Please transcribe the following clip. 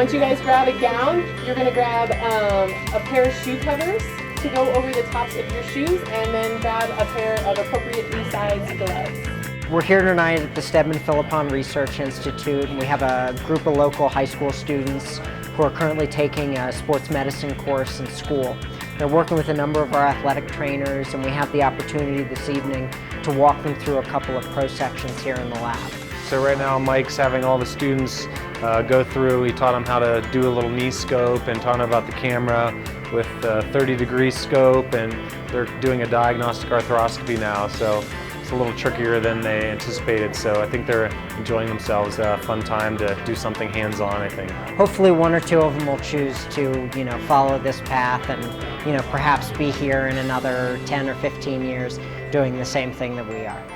Once you guys grab a gown, you're going to grab a pair of shoe covers to go over the tops of your shoes, and then grab a pair of appropriately sized gloves. We're here tonight at the Steadman Philippon Research Institute, and we have a group of local high school students who are currently taking a sports medicine course in school. They're working with a number of our athletic trainers, and we have the opportunity this evening to walk them through a couple of pro sections here in the lab. So right now Mike's having all the students go through. He taught them how to do a little knee scope and taught them about the camera with a 30-degree scope, and they're doing a diagnostic arthroscopy now, so it's a little trickier than they anticipated, so I think they're enjoying themselves. A fun time to do something hands-on, I think. Hopefully one or two of them will choose to, follow this path and, perhaps be here in another 10 or 15 years doing the same thing that we are.